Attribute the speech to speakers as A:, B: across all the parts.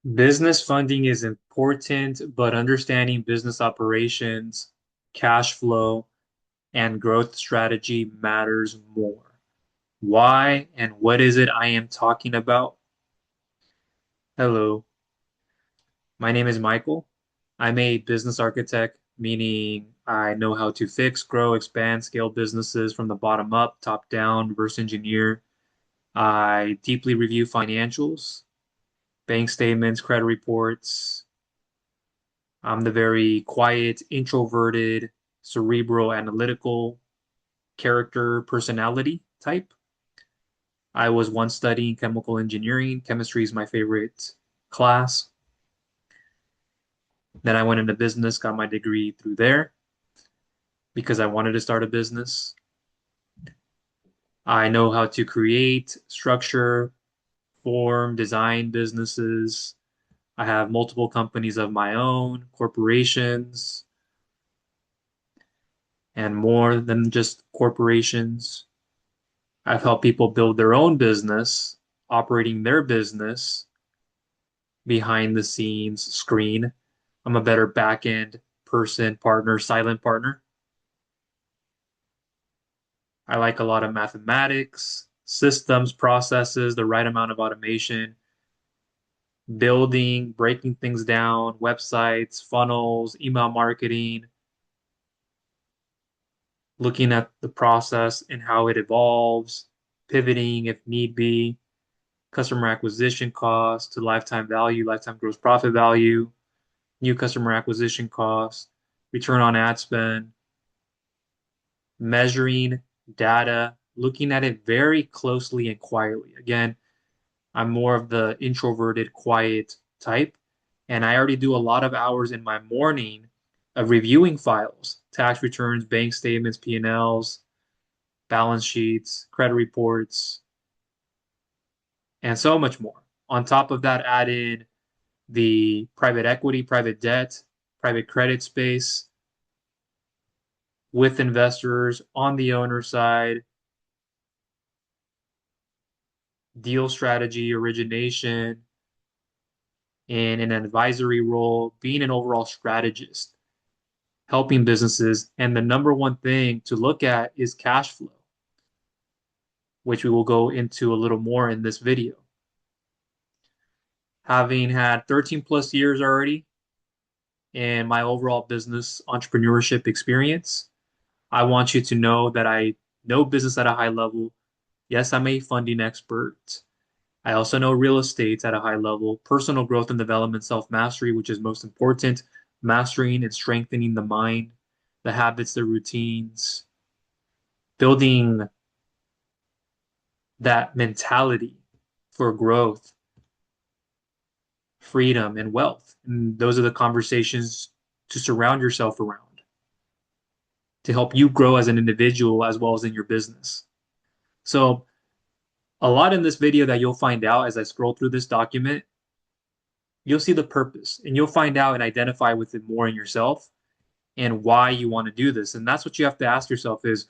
A: Business funding is important, but understanding business operations, cash flow, and growth strategy matters more. Why and what is it I am talking about? Hello, my name is Michael. I'm a business architect, meaning I know how to fix, grow, expand, scale businesses from the bottom up, top down, reverse engineer. I deeply review financials, bank statements, credit reports. I'm the very quiet, introverted, cerebral, analytical character personality type. I was once studying chemical engineering. Chemistry is my favorite class. Then I went into business, got my degree through there because I wanted to start a business. I know how to create, structure, form, design businesses. I have multiple companies of my own, corporations, and more than just corporations. I've helped people build their own business, operating their business behind the scenes screen. I'm a better back end person, partner, silent partner. I like a lot of mathematics, systems, processes, the right amount of automation, building, breaking things down, websites, funnels, email marketing, looking at the process and how it evolves, pivoting if need be, customer acquisition cost to lifetime value, lifetime gross profit value, new customer acquisition cost, return on ad spend, measuring data, looking at it very closely and quietly. Again, I'm more of the introverted, quiet type, and I already do a lot of hours in my morning of reviewing files, tax returns, bank statements, P&Ls, balance sheets, credit reports, and so much more. On top of that, add in the private equity, private debt, private credit space with investors on the owner side, deal strategy, origination, in an advisory role, being an overall strategist, helping businesses. And the number one thing to look at is cash flow, which we will go into a little more in this video. Having had 13 plus years already in my overall business entrepreneurship experience, I want you to know that I know business at a high level. Yes, I'm a funding expert. I also know real estate at a high level, personal growth and development, self mastery, which is most important, mastering and strengthening the mind, the habits, the routines, building that mentality for growth, freedom, and wealth. And those are the conversations to surround yourself around to help you grow as an individual as well as in your business. So, a lot in this video that you'll find out as I scroll through this document, you'll see the purpose and you'll find out and identify with it more in yourself and why you want to do this. And that's what you have to ask yourself is,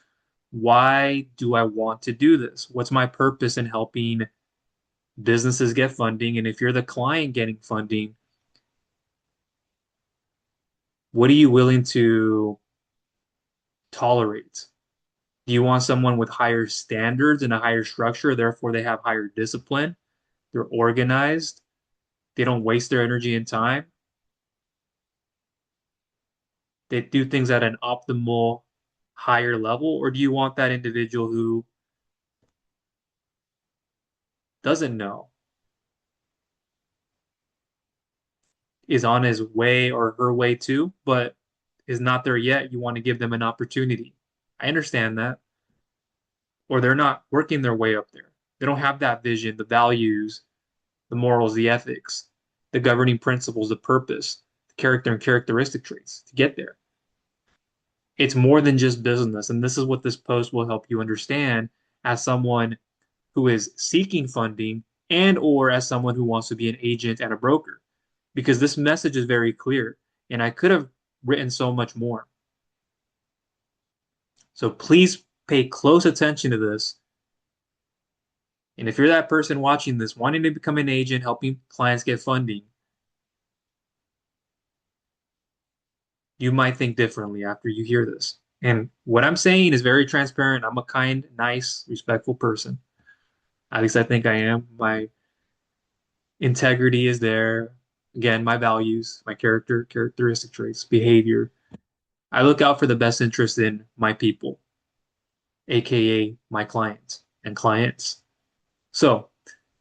A: why do I want to do this? What's my purpose in helping businesses get funding? And if you're the client getting funding, what are you willing to tolerate? Do you want someone with higher standards and a higher structure, therefore they have higher discipline, they're organized, they don't waste their energy and time, they do things at an optimal higher level? Or do you want that individual who doesn't know, is on his way or her way too, but is not there yet? You want to give them an opportunity. I understand that. Or they're not working their way up there. They don't have that vision, the values, the morals, the ethics, the governing principles, the purpose, the character and characteristic traits to get there. It's more than just business. And this is what this post will help you understand as someone who is seeking funding and or as someone who wants to be an agent and a broker. Because this message is very clear. And I could have written so much more. So please pay close attention to this. And if you're that person watching this, wanting to become an agent, helping clients get funding, you might think differently after you hear this. And what I'm saying is very transparent. I'm a kind, nice, respectful person. At least I think I am. My integrity is there. Again, my values, my characteristic traits, behavior. I look out for the best interest in my people, aka my clients and clients. So,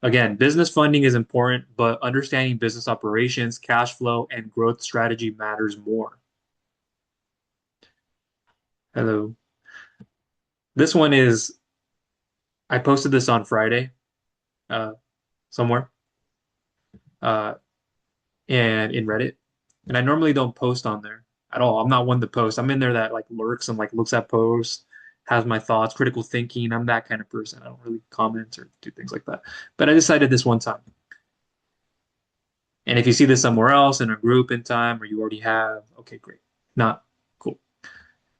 A: again, business funding is important, but understanding business operations, cash flow, and growth strategy matters more. Hello. This one is, I posted this on Friday, uh, somewhere, uh, and in Reddit. And I normally don't post on there at all. I'm not one to post. I'm in there that like lurks and like looks at posts, has my thoughts, critical thinking. I'm that kind of person. I don't really comment or do things like that. But I decided this one time. And if you see this somewhere else in a group in time or you already have, okay, great. Not cool.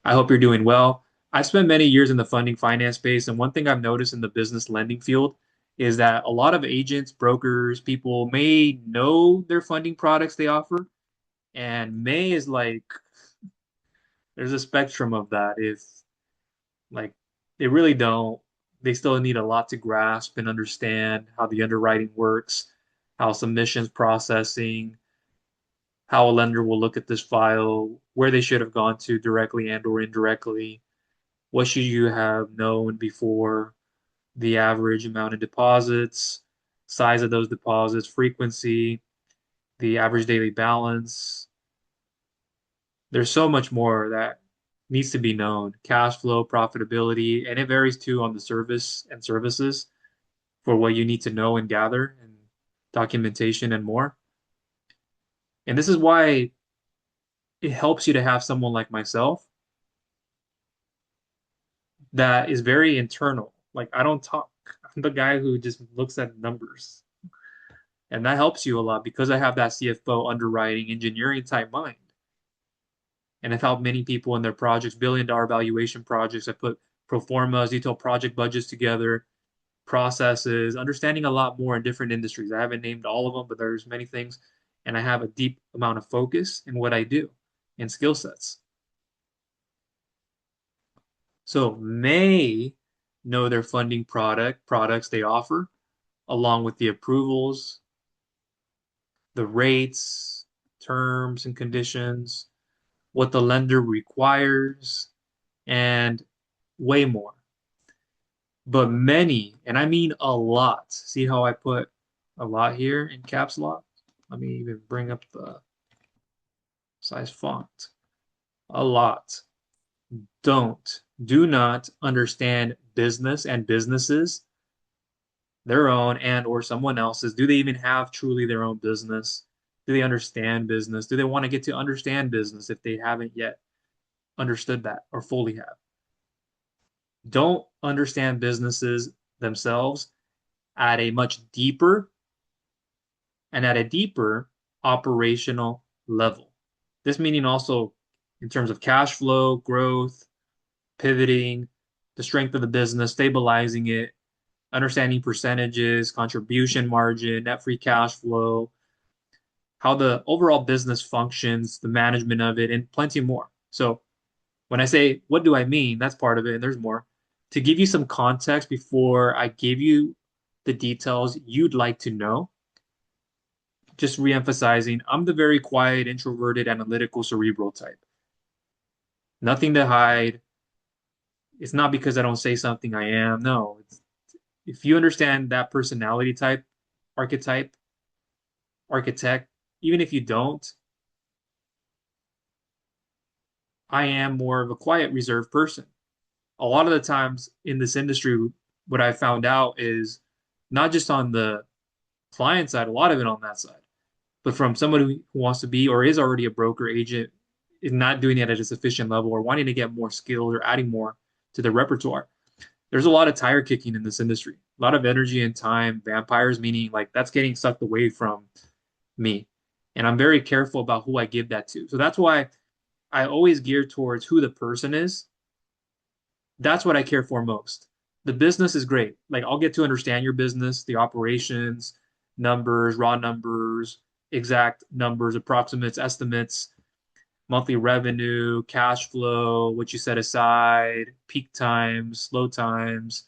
A: I hope you're doing well. I've spent many years in the funding finance space, and one thing I've noticed in the business lending field is that a lot of agents, brokers, people may know their funding products they offer, and may is like there's a spectrum of that. If like they really don't, they still need a lot to grasp and understand how the underwriting works, how submissions processing, how a lender will look at this file, where they should have gone to directly and or indirectly, what should you have known before, the average amount of deposits, size of those deposits, frequency, the average daily balance. There's so much more that needs to be known. Cash flow, profitability, and it varies too on the service and services for what you need to know and gather and documentation and more. And this is why it helps you to have someone like myself that is very internal. Like I don't talk. I'm the guy who just looks at numbers. And that helps you a lot because I have that CFO underwriting engineering type mind. And I've helped many people in their projects, billion-dollar valuation projects. I put pro formas, detailed project budgets together, processes, understanding a lot more in different industries. I haven't named all of them, but there's many things. And I have a deep amount of focus in what I do and skill sets. So may know their funding products they offer, along with the approvals, the rates, terms and conditions, what the lender requires, and way more. But many, and I mean a lot. See how I put a lot here in caps lock? Let me even bring up the size font. A lot do not understand business and businesses, their own and or someone else's. Do they even have truly their own business? Do they understand business? Do they want to get to understand business if they haven't yet understood that or fully have? Don't understand businesses themselves at a much deeper and at a deeper operational level. This meaning also in terms of cash flow, growth, pivoting, the strength of the business, stabilizing it, understanding percentages, contribution margin, net free cash flow, how the overall business functions, the management of it, and plenty more. So when I say, what do I mean? That's part of it, and there's more. To give you some context before I give you the details you'd like to know, just reemphasizing, I'm the very quiet, introverted, analytical, cerebral type. Nothing to hide. It's not because I don't say something I am. No, if you understand that personality type, archetype, architect, even if you don't, I am more of a quiet, reserved person. A lot of the times in this industry, what I found out is not just on the client side, a lot of it on that side, but from someone who wants to be or is already a broker agent, is not doing it at a sufficient level or wanting to get more skilled or adding more to the repertoire. There's a lot of tire kicking in this industry, a lot of energy and time, vampires, meaning like that's getting sucked away from me. And I'm very careful about who I give that to. So that's why I always gear towards who the person is. That's what I care for most. The business is great. Like I'll get to understand your business, the operations, numbers, raw numbers, exact numbers, approximates, estimates. monthly revenue, cash flow, what you set aside, peak times, slow times.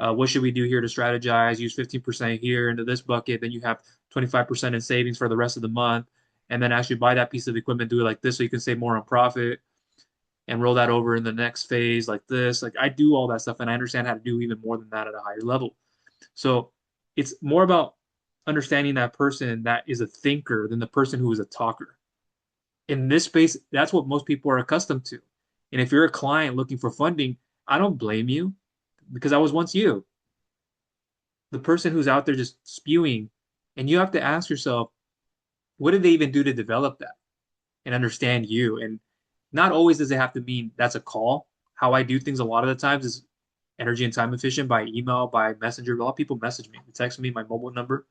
A: What should we do here to strategize? Use 15% here into this bucket. Then you have 25% in savings for the rest of the month. And then actually buy that piece of equipment, do it like this so you can save more on profit and roll that over in the next phase like this. Like I do all that stuff and I understand how to do even more than that at a higher level. So it's more about understanding that person that is a thinker than the person who is a talker. In this space, that's what most people are accustomed to. And if you're a client looking for funding, I don't blame you because I was once you, the person who's out there just spewing. And you have to ask yourself, what did they even do to develop that and understand you? And not always does it have to mean that's a call. How I do things a lot of the times is energy and time efficient by email, by messenger. A lot of people message me, text me my mobile number.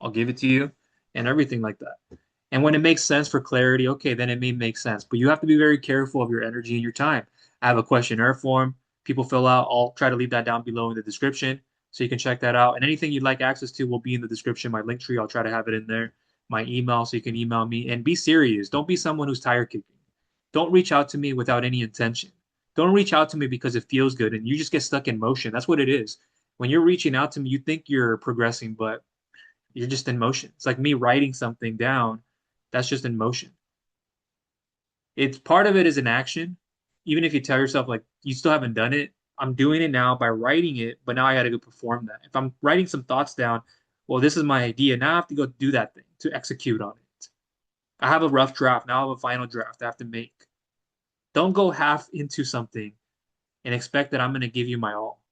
A: I'll give it to you and everything like that. And when it makes sense for clarity, okay, then it may make sense. But you have to be very careful of your energy and your time. I have a questionnaire form people fill out. I'll try to leave that down below in the description so you can check that out. And anything you'd like access to will be in the description. My link tree, I'll try to have it in there. My email, so you can email me. And be serious. Don't be someone who's tire kicking. Don't reach out to me without any intention. Don't reach out to me because it feels good and you just get stuck in motion. That's what it is. When you're reaching out to me, you think you're progressing, but you're just in motion. It's like me writing something down. That's just in motion. It's part of it is an action. Even if you tell yourself like you still haven't done it, I'm doing it now by writing it, but now I got to go perform that. If I'm writing some thoughts down, well, this is my idea. Now I have to go do that thing to execute on it. I have a rough draft. Now I have a final draft I have to make. Don't go half into something and expect that I'm going to give you my all.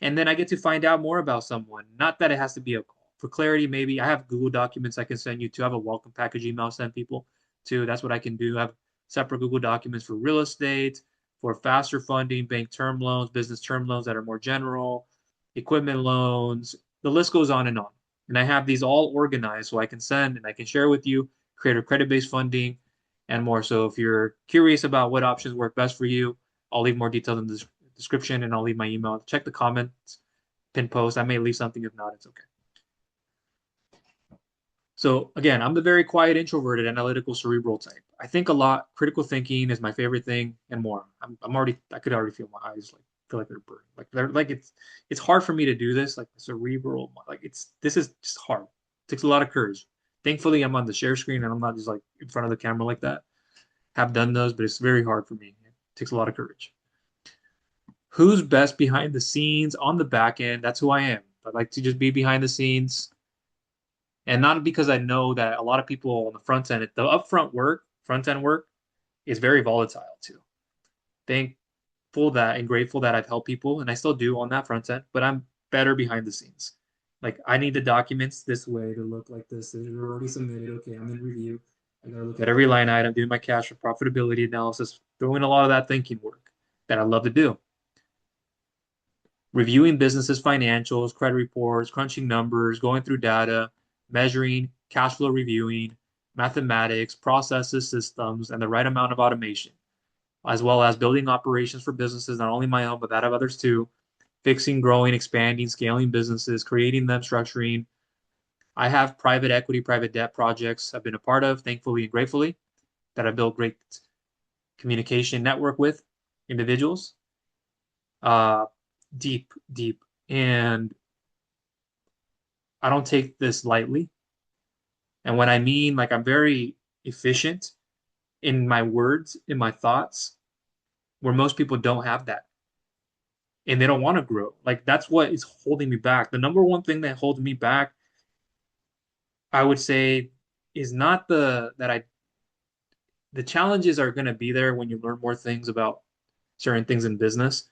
A: And then I get to find out more about someone. Not that it has to be a call. For clarity, maybe I have Google documents I can send you to. I have a welcome package email I send people to. That's what I can do. I have separate Google documents for real estate, for faster funding, bank term loans, business term loans that are more general, equipment loans. The list goes on and on. And I have these all organized so I can send and I can share with you, create a credit-based funding and more. So if you're curious about what options work best for you, I'll leave more details in the description and I'll leave my email. Check the comments, pin post. I may leave something. If not, it's okay. So again, I'm the very quiet, introverted, analytical, cerebral type. I think a lot. Critical thinking is my favorite thing, and more. I'm already. I could already feel my eyes like feel like they're burning. Like they're like it's hard for me to do this. Like cerebral. Like this is just hard. It takes a lot of courage. Thankfully, I'm on the share screen and I'm not just like in front of the camera like that. Have done those, but it's very hard for me. It takes a lot of courage. Who's best behind the scenes on the back end? That's who I am. I like to just be behind the scenes, and not because I know that a lot of people on the front end, the upfront work, front end work, is very volatile too. Thankful that and grateful that I've helped people, and I still do on that front end, but I'm better behind the scenes. Like I need the documents this way to look like this. They're already submitted. Okay, I'm in review. I gotta look at every line item, doing my cash or profitability analysis, doing a lot of that thinking work that I love to do. Reviewing businesses' financials, credit reports, crunching numbers, going through data, measuring, cash flow reviewing, mathematics, processes, systems, and the right amount of automation, as well as building operations for businesses, not only my own, but that of others too, fixing, growing, expanding, scaling businesses, creating them, structuring. I have private equity, private debt projects I've been a part of, thankfully and gratefully, that I built great communication network with individuals. Uh, deep, deep. And I don't take this lightly. And when I mean like I'm very efficient in my words, in my thoughts, where most people don't have that and they don't want to grow. Like that's what is holding me back. The number one thing that holds me back, I would say, is not the challenges are going to be there when you learn more things about certain things in business.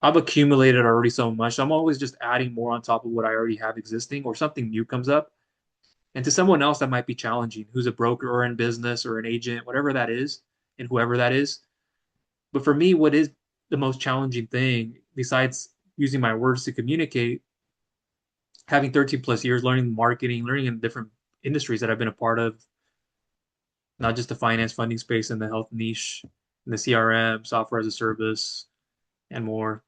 A: I've accumulated already so much. So I'm always just adding more on top of what I already have existing or something new comes up. And to someone else, that might be challenging, who's a broker or in business or an agent, whatever that is, and whoever that is. But for me, what is the most challenging thing, besides using my words to communicate, having 13 plus years learning marketing, learning in different industries that I've been a part of, not just the finance funding space and the health niche, and the CRM, software as a service, and more,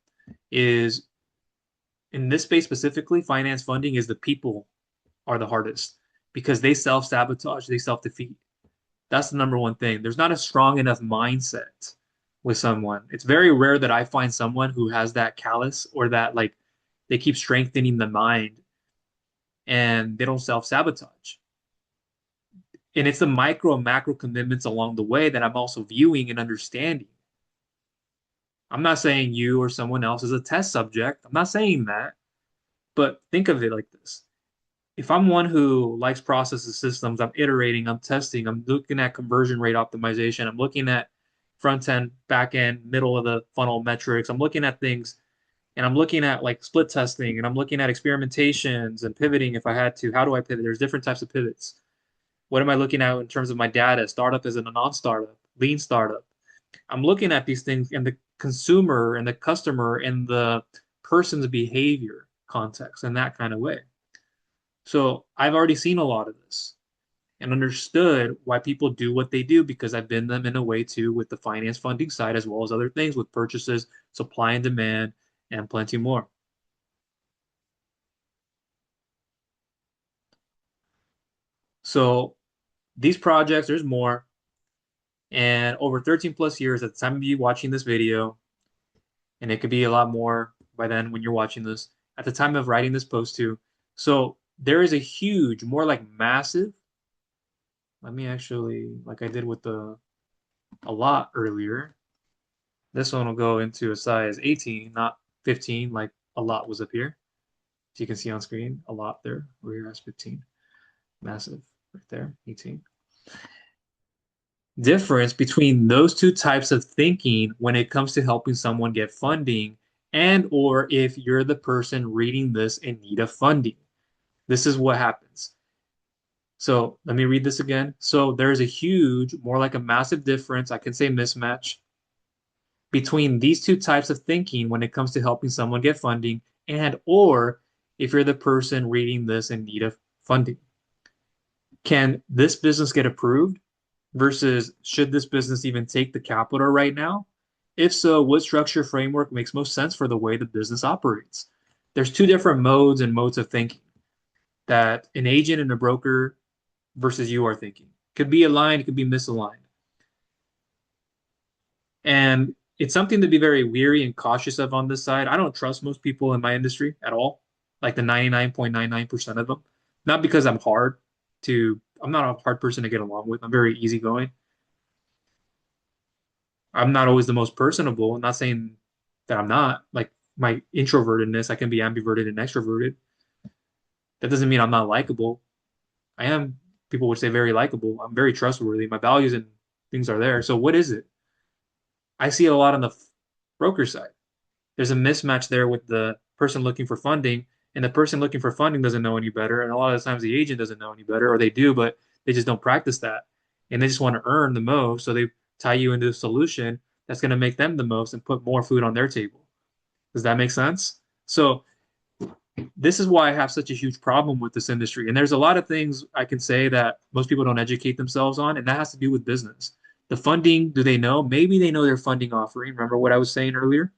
A: is in this space specifically, finance funding is the people are the hardest because they self sabotage, they self defeat. That's the number one thing. There's not a strong enough mindset with someone. It's very rare that I find someone who has that callous or that like they keep strengthening the mind and they don't self-sabotage. And it's the micro and macro commitments along the way that I'm also viewing and understanding. I'm not saying you or someone else is a test subject. I'm not saying that. But think of it like this. If I'm one who likes processes, systems, I'm iterating, I'm testing, I'm looking at conversion rate optimization, I'm looking at front end, back end, middle of the funnel metrics, I'm looking at things and I'm looking at like split testing and I'm looking at experimentations and pivoting if I had to. How do I pivot? There's different types of pivots. What am I looking at in terms of my data? Startup is a non-startup, lean startup. I'm looking at these things in the consumer and the customer and the person's behavior context in that kind of way. So I've already seen a lot of this and understood why people do what they do because I've been them in a way too with the finance funding side as well as other things with purchases, supply and demand, and plenty more. So these projects, there's more. And over 13 plus years at the time of you watching this video, and it could be a lot more by then when you're watching this, at the time of writing this post too. So there is a huge, more like massive, let me actually, like I did with the a lot earlier, this one will go into a size 18, not 15, like a lot was up here. So you can see on screen, a lot there. Over here has 15. Massive right there, 18. Difference between those two types of thinking when it comes to helping someone get funding and or if you're the person reading this in need of funding. This is what happens. So let me read this again. So there's a huge, more like a massive difference, I can say mismatch, between these two types of thinking when it comes to helping someone get funding and or if you're the person reading this in need of funding. Can this business get approved versus should this business even take the capital right now? If so, what structure framework makes most sense for the way the business operates? There's two different modes of thinking that an agent and a broker versus you are thinking. Could be aligned, could be misaligned. And it's something to be very weary and cautious of on this side. I don't trust most people in my industry at all, like the 99.99% of them. Not because I'm not a hard person to get along with. I'm very easygoing. I'm not always the most personable. I'm not saying that I'm not. Like my introvertedness, I can be ambiverted and extroverted. That doesn't mean I'm not likable. I am, people would say, very likable. I'm very trustworthy. My values and things are there. So what is it? I see a lot on the broker side. There's a mismatch there with the person looking for funding, and the person looking for funding doesn't know any better. And a lot of the times the agent doesn't know any better, or they do, but they just don't practice that. And they just want to earn the most. So they tie you into a solution that's going to make them the most and put more food on their table. Does that make sense? So this is why I have such a huge problem with this industry. And there's a lot of things I can say that most people don't educate themselves on, and that has to do with business. The funding, do they know? Maybe they know their funding offering. Remember what I was saying earlier?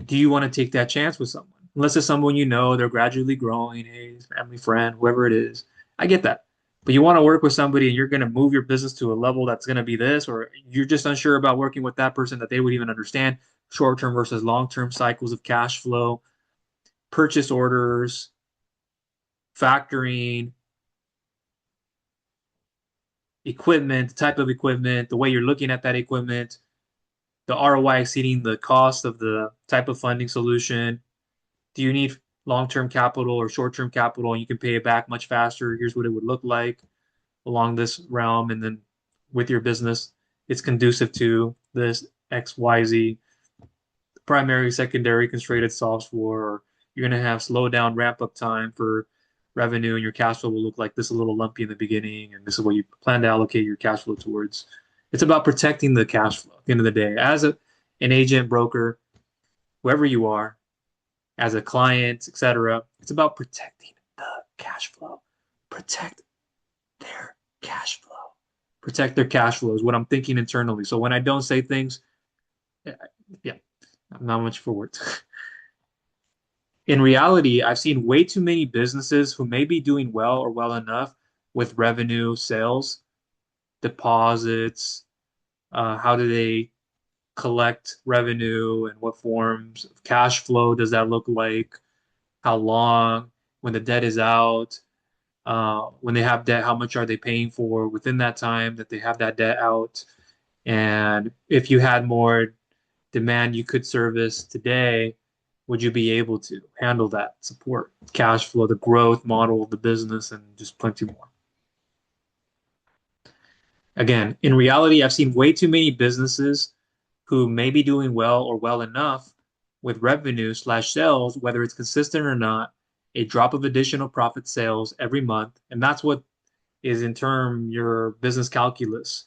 A: Do you want to take that chance with someone? Unless it's someone you know, they're gradually growing, hey, family friend, whoever it is. I get that. But you want to work with somebody and you're going to move your business to a level that's going to be this, or you're just unsure about working with that person that they would even understand short-term versus long-term cycles of cash flow, purchase orders, factoring, equipment, the type of equipment, the way you're looking at that equipment, the ROI exceeding the cost of the type of funding solution. Do you need long-term capital or short-term capital and you can pay it back much faster? Here's what it would look like along this realm. And then with your business, it's conducive to this XYZ primary, secondary constrained solves for, or you're going to have slow down ramp up time for revenue and your cash flow will look like this a little lumpy in the beginning. And this is what you plan to allocate your cash flow towards. It's about protecting the cash flow at the end of the day. An agent, broker, whoever you are, as a client, etc. It's about protecting the cash flow. Protect their cash flow. Protect their cash flow is what I'm thinking internally. So when I don't say things, yeah, I'm not much for words. In reality, I've seen way too many businesses who may be doing well or well enough, with revenue, sales, deposits, how do they collect revenue and what forms of cash flow does that look like? How long? When the debt is out, when they have debt, how much are they paying for within that time that they have that debt out? And if you had more demand you could service today, would you be able to handle that support, cash flow, the growth model of the business, and just plenty more? Again, in reality, I've seen way too many businesses who may be doing well or well enough with revenue slash sales, whether it's consistent or not, a drop of additional profit sales every month. And that's what is in turn your business calculus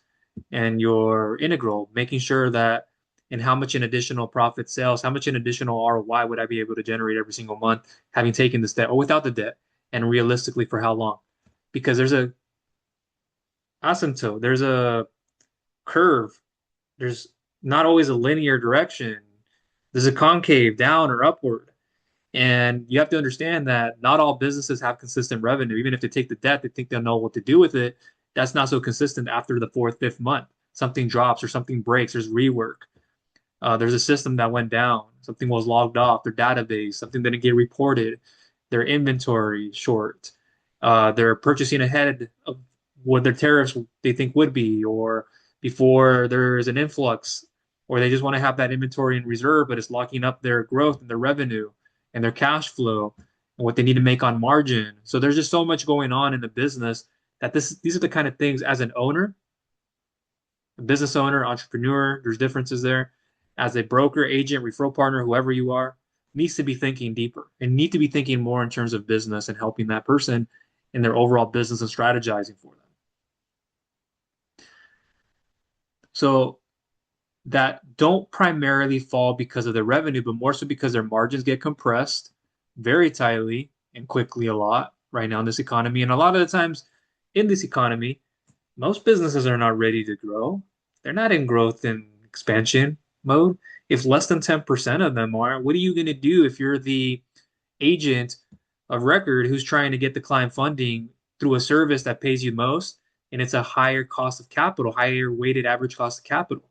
A: and your integral, making sure that and how much in additional profit sales, how much in additional ROI would I be able to generate every single month, having taken this debt or without the debt, and realistically for how long? Because there's a asymptote, there's a curve, there's not always a linear direction. There's a concave down or upward. And you have to understand that not all businesses have consistent revenue. Even if they take the debt, they think they'll know what to do with it. That's not so consistent after the fourth, fifth month. Something drops or something breaks. There's rework. There's a system that went down. Something was logged off their database. Something didn't get reported. Their inventory short. They're purchasing ahead of what their tariffs they think would be, or before there's an influx, or they just want to have that inventory in reserve, but it's locking up their growth and their revenue and their cash flow and what they need to make on margin. So there's just so much going on in the business that these are the kind of things as an owner, a business owner, entrepreneur, there's differences there. As a broker, agent, referral partner, whoever you are, needs to be thinking deeper and need to be thinking more in terms of business and helping that person in their overall business and strategizing for them. So that don't primarily fall because of their revenue, but more so because their margins get compressed very tightly and quickly a lot right now in this economy. And a lot of the times in this economy, most businesses are not ready to grow. They're not in growth and expansion mode. If less than 10% of them are, what are you going to do if you're the agent of record who's trying to get the client funding through a service that pays you most and it's a higher cost of capital, higher weighted average cost of capital?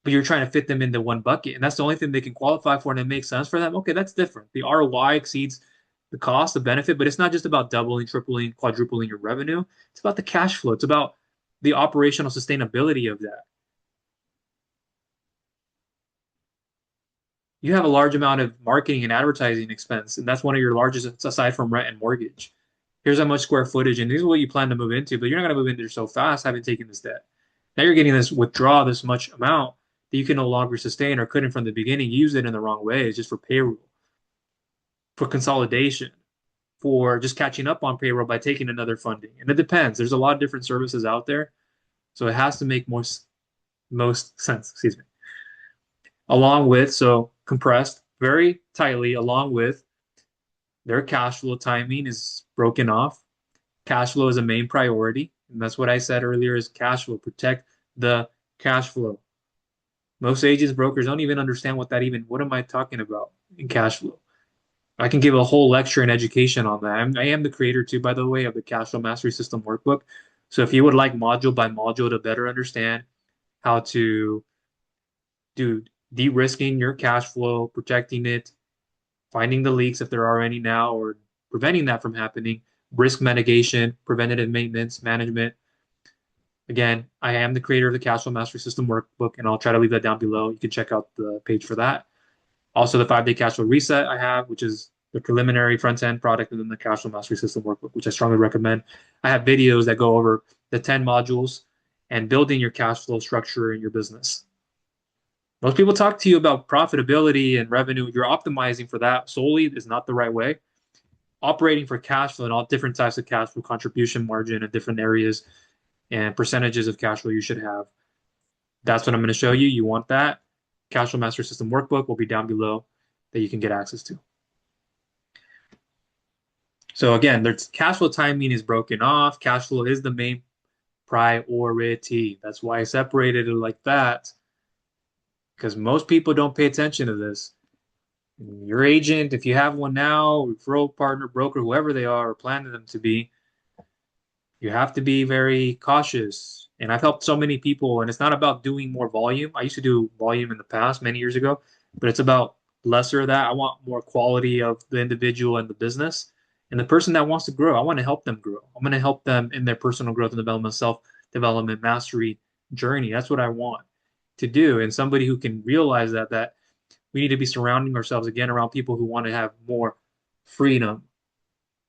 A: But you're trying to fit them into one bucket, and that's the only thing they can qualify for, and it makes sense for them. Okay, that's different. The ROI exceeds the cost, the benefit, but it's not just about doubling, tripling, quadrupling your revenue. It's about the cash flow. It's about the operational sustainability of that. You have a large amount of marketing and advertising expense, and that's one of your largest aside from rent and mortgage. Here's how much square footage, and this is what you plan to move into, but you're not going to move into there so fast having taken this debt. Now you're getting this withdraw this much amount that you can no longer sustain or couldn't from the beginning. Use it in the wrong way. It's just for payroll, for consolidation, for just catching up on payroll by taking another funding. And it depends. There's a lot of different services out there, so it has to make most sense. Excuse me. Along with compressed very tightly, along with their cash flow timing is broken off. Cash flow is a main priority. And that's what I said earlier is cash flow. Protect the cash flow. Most agents, brokers don't even understand what am I talking about in cash flow? I can give a whole lecture and education on that. I am the creator too, by the way, of the Cash Flow Mastery System workbook. So if you would like module by module to better understand how to do de-risking your cash flow, protecting it, finding the leaks if there are any now, or preventing that from happening, risk mitigation, preventative maintenance, management. Again, I am the creator of the Cash Flow Mastery System workbook, and I'll try to leave that down below. You can check out the page for that. Also, the 5-day cash flow reset I have, which is the preliminary front end product, and then the cash flow mastery system workbook, which I strongly recommend. I have videos that go over the 10 modules and building your cash flow structure in your business. Most people talk to you about profitability and revenue. You're optimizing for that solely is not the right way. Operating for cash flow and all different types of cash flow, contribution margin and different areas and percentages of cash flow you should have. That's what I'm going to show you. You want that. Cash Flow Master System workbook will be down below that you can get access to. So again, there's cash flow timing is broken off. Cash flow is the main priority. That's why I separated it like that, because most people don't pay attention to this. Your agent, if you have one now, referral partner, broker, whoever they are, or planning them to be, you have to be very cautious. And I've helped so many people, and it's not about doing more volume. I used to do volume in the past, many years ago, but it's about lesser of that. I want more quality of the individual and the business. And the person that wants to grow, I want to help them grow. I'm going to help them in their personal growth and development, self-development, mastery journey. That's what I want to do. And somebody who can realize that we need to be surrounding ourselves again around people who want to have more freedom,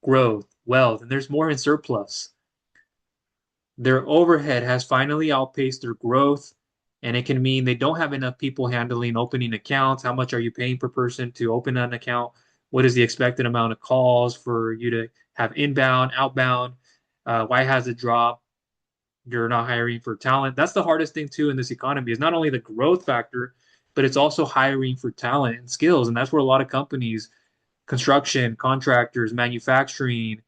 A: growth, wealth, and there's more in surplus. Their overhead has finally outpaced their growth, and it can mean they don't have enough people handling opening accounts. How much are you paying per person to open an account? What is the expected amount of calls for you to have inbound, outbound? Why has it dropped? You're not hiring for talent. That's the hardest thing too in this economy is not only the growth factor, but it's also hiring for talent and skills. And that's where a lot of companies, construction, contractors, manufacturing,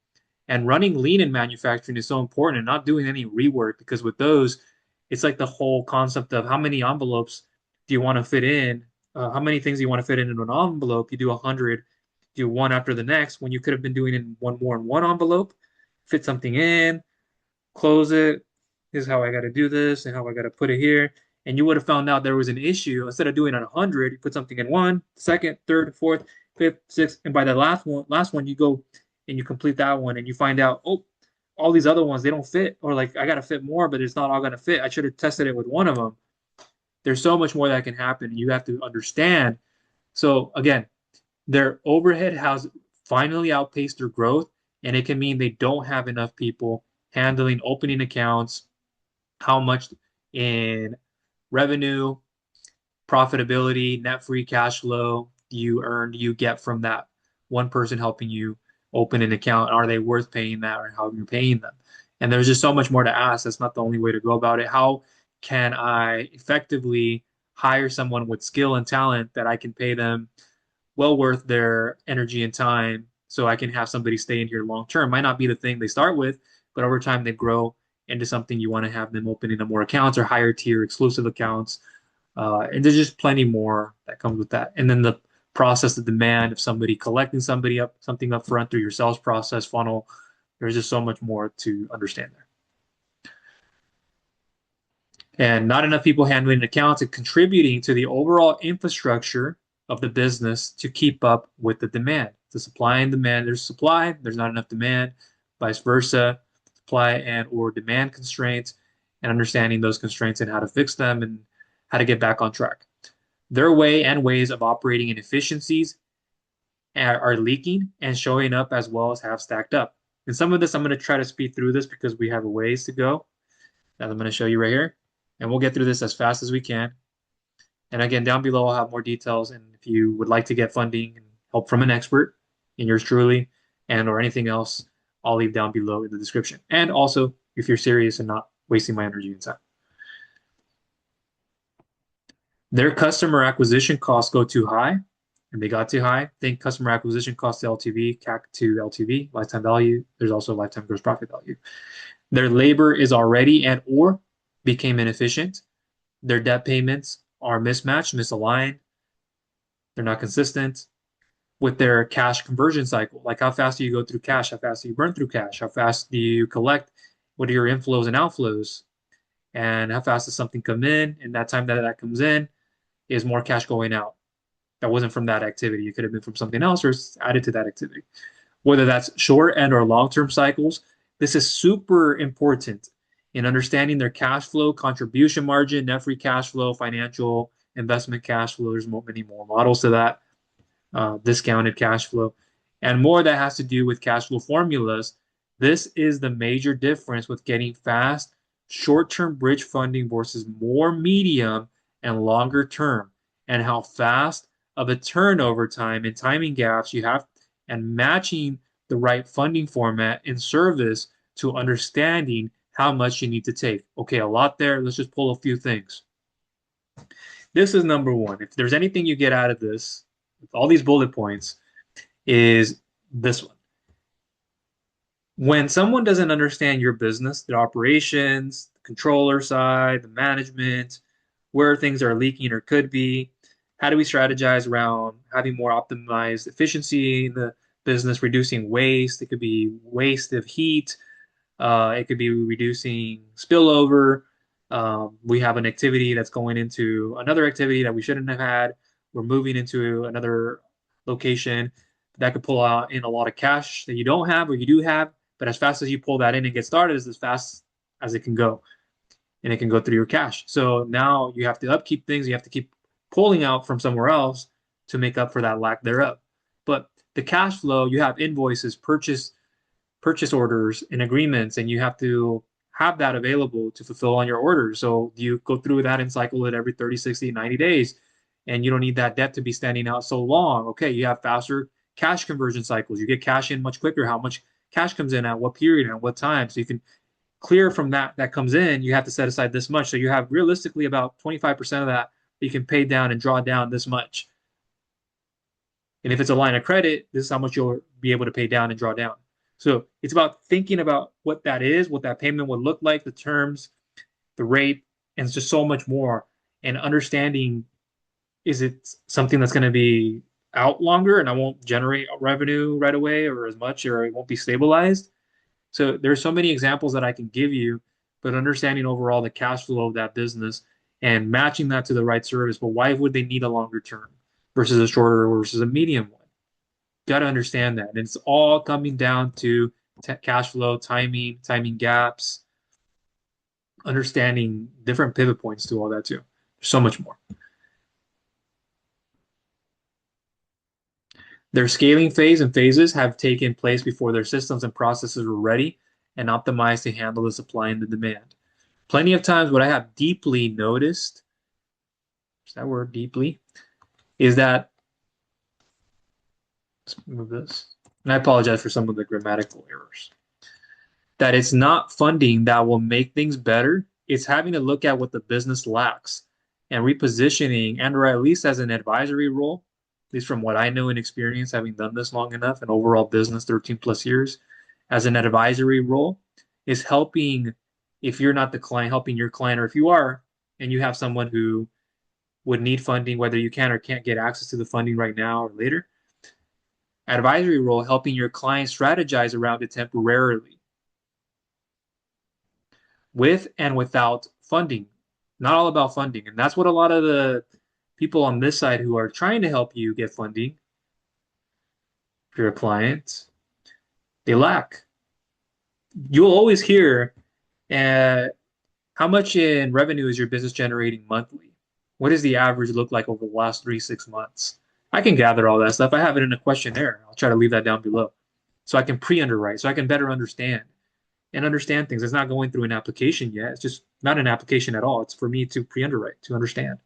A: and running lean in manufacturing is so important and not doing any rework because with those, it's like the whole concept of how many envelopes do you want to fit in? How many things do you want to fit in an envelope? You do 100, do one after the next when you could have been doing in one more in one envelope, fit something in, close it. This is how I got to do this and how I got to put it here. And you would have found out there was an issue. Instead of doing it 100, you put something in one, second, third, fourth, fifth, sixth, and by the last one, you go and you complete that one, and you find out, oh, all these other ones they don't fit, or like I got to fit more, but it's not all gonna fit. I should have tested it with one of them. There's so much more that can happen, and you have to understand. So again, their overhead has finally outpaced their growth, and it can mean they don't have enough people handling opening accounts, how much in revenue, profitability, net free cash flow do you get from that one person helping you open an account? Are they worth paying that or how you're paying them? And there's just so much more to ask. That's not the only way to go about it. How can I effectively hire someone with skill and talent that I can pay them well worth their energy and time so I can have somebody stay in here long term? Might not be the thing they start with, but over time they grow into something you want to have them opening up more accounts or higher tier exclusive accounts. And there's just plenty more that comes with that. And then the process, the demand of somebody collecting something up front through your sales process funnel. There's just so much more to understand there. And not enough people handling accounts and contributing to the overall infrastructure of the business to keep up with the demand. The supply and demand, there's supply, there's not enough demand, vice versa, supply and or demand constraints, and understanding those constraints and how to fix them and how to get back on track. Their way and ways of operating inefficiencies are leaking and showing up as well as have stacked up. And some of this, I'm going to try to speed through this because we have a ways to go that I'm going to show you right here. And we'll get through this as fast as we can. And again, down below, I'll have more details. And if you would like to get funding and help from an expert in yours truly and or anything else, I'll leave down below in the description. And also, if you're serious and not wasting my energy and time. Their customer acquisition costs go too high, and they got too high. Think customer acquisition cost to LTV, CAC to LTV, lifetime value. There's also lifetime gross profit value. Their labor is already and or became inefficient. Their debt payments are mismatched, misaligned. They're not consistent with their cash conversion cycle. Like how fast do you go through cash? How fast do you burn through cash? How fast do you collect? What are your inflows and outflows? And how fast does something come in? And that time that that comes in is more cash going out. That wasn't from that activity. It could have been from something else or added to that activity. Whether that's short and or long-term cycles, this is super important in understanding their cash flow, contribution margin, net free cash flow, financial investment cash flow. There's many more models to that, discounted cash flow, and more that has to do with cash flow formulas. This is the major difference with getting fast, short-term bridge funding versus more medium and longer term, and how fast of a turnover time and timing gaps you have, and matching the right funding format and service to understanding how much you need to take. Okay, a lot there. Let's just pull a few things. This is number one. If there's anything you get out of this, with all these bullet points, is this one. When someone doesn't understand your business, the operations, the controller side, the management, where things are leaking or could be, How do we strategize around having more optimized efficiency in the business, reducing waste? It could be waste of heat. It could be reducing spillover. We have an activity that's going into another activity that we shouldn't have had. We're moving into another location that could pull out in a lot of cash that you don't have or you do have. But as fast as you pull that in and get started, is as fast as it can go, and it can go through your cash. So now you have to upkeep things. You have to keep pulling out from somewhere else to make up for that lack thereof. But the cash flow, you have invoices, purchase orders and agreements, and you have to have that available to fulfill on your orders. So you go through that and cycle it every 30, 60, 90 days, and you don't need that debt to be standing out so long. Okay, you have faster cash conversion cycles. You get cash in much quicker. How much cash comes in at what period and what time. So you can clear from that comes in, you have to set aside this much. So you have realistically about 25% of that you can pay down and draw down this much. And if it's a line of credit, this is how much you'll be able to pay down and draw down. So it's about thinking about what that is, what that payment would look like, the terms, the rate, and it's just so much more. And understanding, is it something that's going to be out longer and I won't generate revenue right away or as much, or it won't be stabilized? So there's so many examples that I can give you, but understanding overall the cash flow of that business and matching that to the right service. But why would they need a longer term versus a shorter versus a medium one? Got to understand that. And it's all coming down to cash flow, timing gaps, understanding different pivot points to all that too. So much more. Their scaling phase and phases have taken place before their systems and processes were ready and optimized to handle the supply and the demand. Plenty of times, what I have deeply noticed, is that word deeply, is that, let's move this, and I apologize for some of the grammatical errors, that it's not funding that will make things better. It's having to look at what the business lacks and repositioning, and or at least as an advisory role, at least from what I know and experience, having done this long enough and overall business 13 plus years, as an advisory role is helping, if you're not the client, helping your client, or if you are and you have someone who would need funding, whether you can or can't get access to the funding right now or later. Advisory role, helping your client strategize around it temporarily, with and without funding. Not all about funding. And that's what a lot of the people on this side who are trying to help you get funding, if you're a client, they lack. You'll always hear, uh, how much in revenue is your business generating monthly? What does the average look like over the last 3, 6 months? I can gather all that stuff. I have it in a questionnaire. I'll try to leave that down below so I can pre-underwrite, so I can better understand things. It's not going through an application yet. It's just not an application at all. It's for me to pre-underwrite, to understand.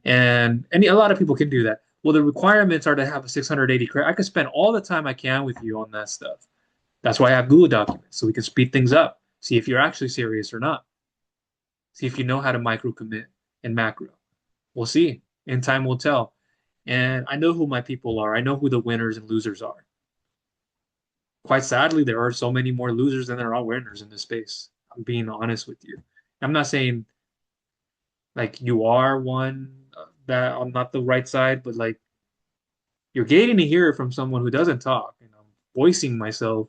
A: And a lot of people can do that. Well, the requirements are to have a 680 credit. I can spend all the time I can with you on that stuff. That's why I have Google Documents, so we can speed things up, see if you're actually serious or not. See if you know how to micro commit and macro. We'll see. In time will tell. And I know who my people are. I know who the winners and losers are. Quite sadly, there are so many more losers than there are winners in this space. I'm being honest with you. I'm not saying like you are one, that I'm not the right side, but like you're getting to hear it from someone who doesn't talk. And I'm voicing myself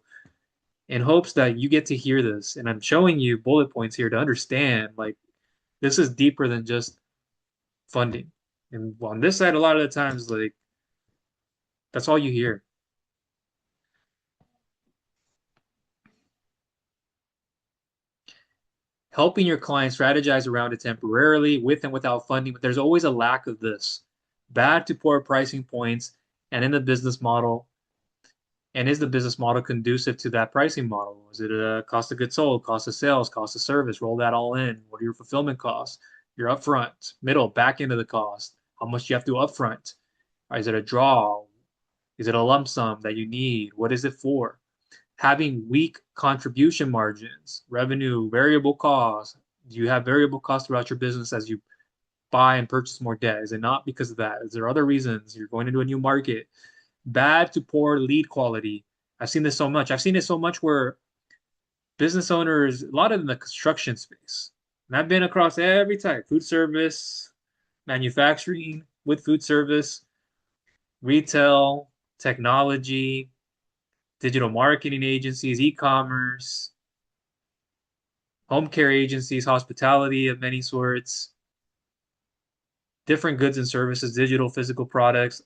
A: in hopes that you get to hear this. And I'm showing you bullet points here to understand like this is deeper than just funding. And on this side, a lot of the times, like that's all you hear. Helping your client strategize around it temporarily with and without funding, but there's always a lack of this. Bad to poor pricing points, and in the business model, and is the business model conducive to that pricing model? Is it a cost of goods sold, cost of sales, cost of service? Roll that all in. What are your fulfillment costs? Your upfront, middle, back end of the cost. How much do you have to upfront? Or is it a draw? Is it a lump sum that you need? What is it for? Having weak contribution margins, revenue, variable costs. Do you have variable costs throughout your business as you buy and purchase more debt? Is it not because of that? Is there other reasons? You're going into a new market. Bad to poor lead quality. I've seen this so much. I've seen it so much where business owners, a lot of in the construction space, and I've been across every type, food service, manufacturing with food service, retail, technology, digital marketing agencies, e-commerce, home care agencies, hospitality of many sorts, different goods and services, digital, physical products,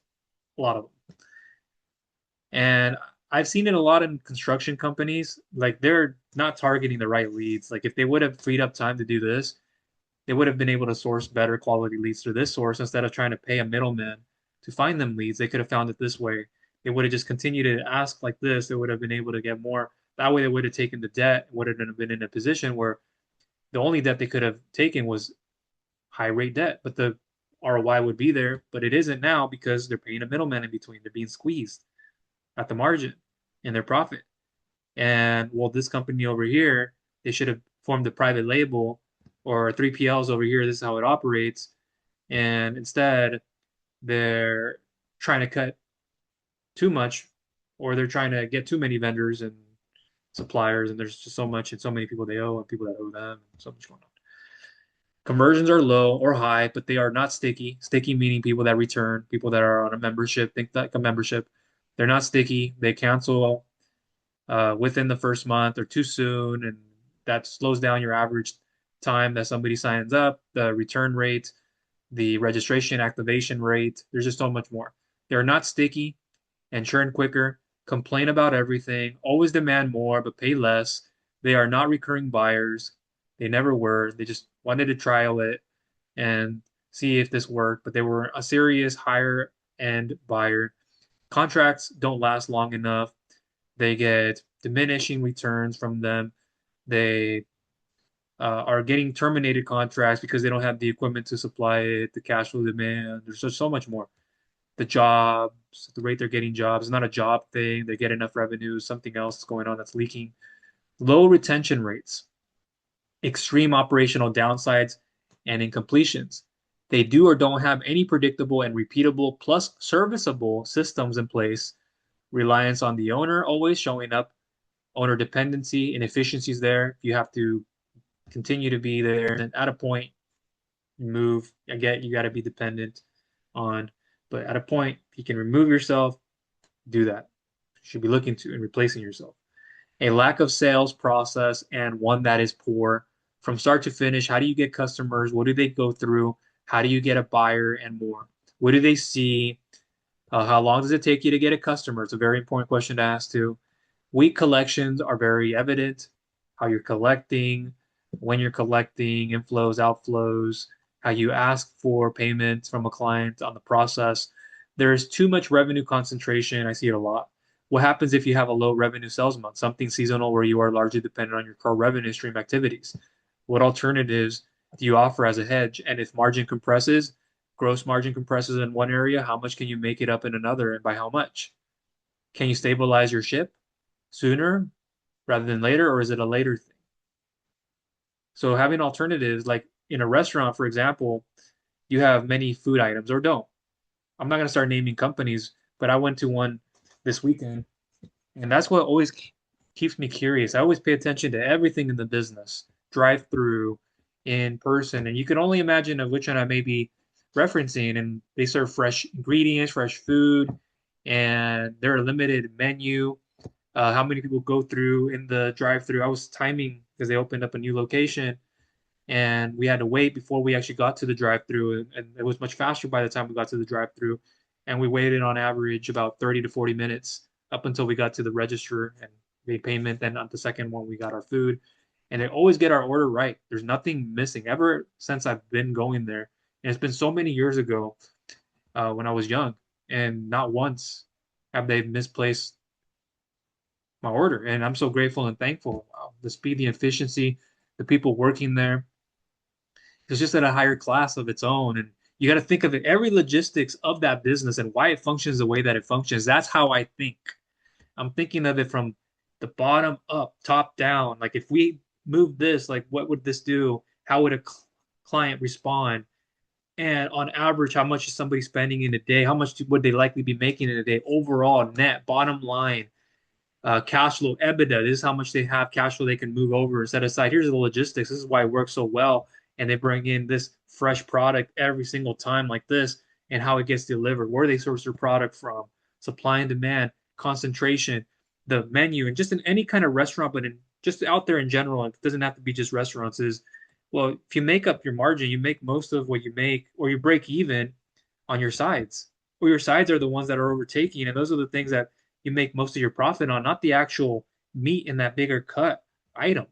A: a lot of them. And I've seen it a lot in construction companies. Like they're not targeting the right leads. Like if they would have freed up time to do this, they would have been able to source better quality leads through this source instead of trying to pay a middleman to find them leads. They could have found it this way. They would have just continued to ask like this. They would have been able to get more. That way, they would have taken the debt, would have been in a position where the only debt they could have taken was high rate debt, but the ROI would be there. But it isn't now because they're paying a middleman in between. They're being squeezed at the margin in their profit. And well, this company over here, they should have formed a private label or 3PLs over here. This is how it operates. And instead, they're trying to cut too much or they're trying to get too many vendors and suppliers. And there's just so much and so many people they owe and people that owe them. And so much going on. Conversions are low or high, but they are not sticky. Sticky meaning people that return, people that are on a membership, think like a membership. They're not sticky. They cancel within the first month or too soon, and that slows down your average time that somebody signs up, the return rate, the registration activation rate. There's just so much more. They're not sticky and churn quicker, complain about everything, always demand more but pay less. They are not recurring buyers. They never were. They just wanted to trial it and see if this worked, but they were a serious higher end buyer. Contracts don't last long enough. They get diminishing returns from them. They are getting terminated contracts because they don't have the equipment to supply it, the cash flow demand. There's just so much more. The jobs, the rate they're getting jobs, is not a job thing. They get enough revenue, something else is going on that's leaking. Low retention rates, extreme operational downsides, and incompletions. They do or don't have any predictable and repeatable plus serviceable systems in place. Reliance on the owner always showing up, owner dependency, inefficiencies there. You have to continue to be there. And at a point, you move. I get you got to be dependent on, but at a point, you can remove yourself, do that. You should be looking to and replacing yourself. A lack of sales process and one that is poor from start to finish. How do you get customers? What do they go through? How do you get a buyer and more? What do they see? How long does it take you to get a customer? It's a very important question to ask too. Weak collections are very evident. How you're collecting, when you're collecting, inflows, outflows, how you ask for payments from a client on the process. There's too much revenue concentration. I see it a lot. What happens if you have a low revenue sales month, something seasonal where you are largely dependent on your core revenue stream activities? What alternatives do you offer as a hedge? And if margin compresses, gross margin compresses in one area, how much can you make it up in another and by how much? Can you stabilize your ship sooner rather than later, or is it a later thing? So having alternatives, like in a restaurant, for example, you have many food items or don't. I'm not going to start naming companies, but I went to one this weekend, and that's what always keeps me curious. I always pay attention to everything in the business, drive through, in person, and you can only imagine of which one I may be referencing. And they serve fresh ingredients, fresh food, and they're a limited menu. How many people go through in the drive through? I was timing because they opened up a new location and we had to wait before we actually got to the drive-through, and it was much faster by the time we got to the drive-through, and we waited on average about 30 to 40 minutes up until we got to the register and made payment. Then on the second one we got our food, and they always get our order right. There's nothing missing ever since I've been going there, and it's been so many years ago when I was young, and not once have they misplaced my order. And I'm so grateful and thankful. The speed, the efficiency, the people working there, it's just at a higher class of its own. And you got to think of it, every logistics of that business and why it functions the way that it functions. That's how I think. I'm thinking of it from the bottom up, top down. Like if we move this, like what would this do? How would a client respond? And on average, how much is somebody spending in a day? How much would they likely be making in a day? Overall, net, bottom line, cash flow, EBITDA. This is how much they have cash flow they can move over and set aside. Here's the logistics. This is why it works so well. And they bring in this fresh product every single time like this, and how it gets delivered, where they source their product from, supply and demand, concentration, the menu, and just in any kind of restaurant, but in just out there in general, it doesn't have to be just restaurants, is well, if you make up your margin, you make most of what you make, or you break even on your sides. Or your sides are the ones that are overtaking, and those are the things that you make most of your profit on, not the actual meat in that bigger cut item.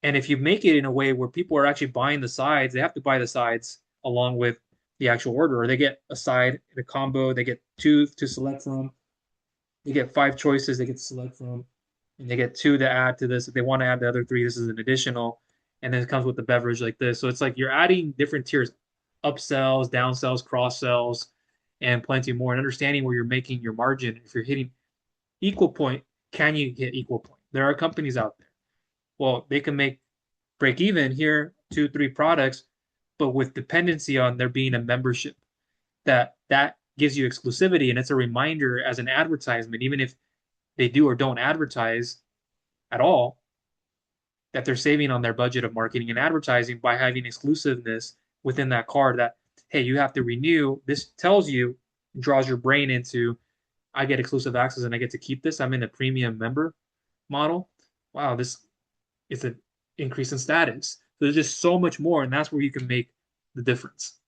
A: And if you make it in a way where people are actually buying the sides, they have to buy the sides along with the actual order, or they get a side in a combo, they get two to select from, they get five choices they get to select from, and they get two to add to this. If they want to add the other three, this is an additional, and then it comes with the beverage like this. So it's like you're adding different tiers, upsells, downsells, cross sells, and plenty more. And understanding where you're making your margin. If you're hitting equal point, can you hit equal point? There are companies out there. Well, they can make break even here, two, three products, but with dependency on there being a membership that gives you exclusivity, and it's a reminder as an advertisement, even if they do or don't advertise at all, that they're saving on their budget of marketing and advertising by having exclusiveness within that card that, hey, you have to renew. This tells you, draws your brain into, I get exclusive access and I get to keep this. I'm in a premium member model. Wow, this is an increase in status. So there's just so much more, and that's where you can make the difference.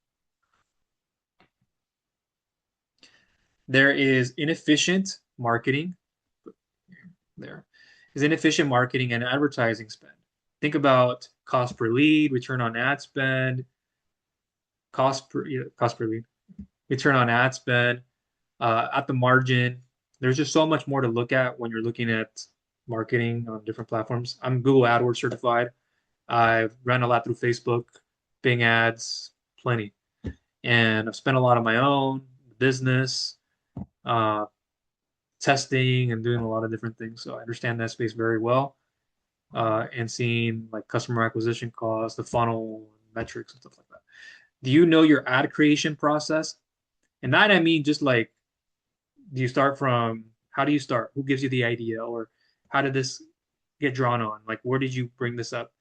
A: There is inefficient marketing. There is inefficient marketing and advertising spend. Think about cost per lead, return on ad spend, cost per lead, return on ad spend, at the margin. There's just so much more to look at when you're looking at marketing on different platforms. I'm Google AdWords certified. I've ran a lot through Facebook, Bing ads, plenty. And I've spent a lot on my own business, uh, testing and doing a lot of different things. So I understand that space very well. And seeing like customer acquisition costs, the funnel metrics and stuff like that. Do you know your ad creation process? And that I mean just like, do you start from, how do you start? Who gives you the idea? Or how did this get drawn on? Like, where did you bring this up?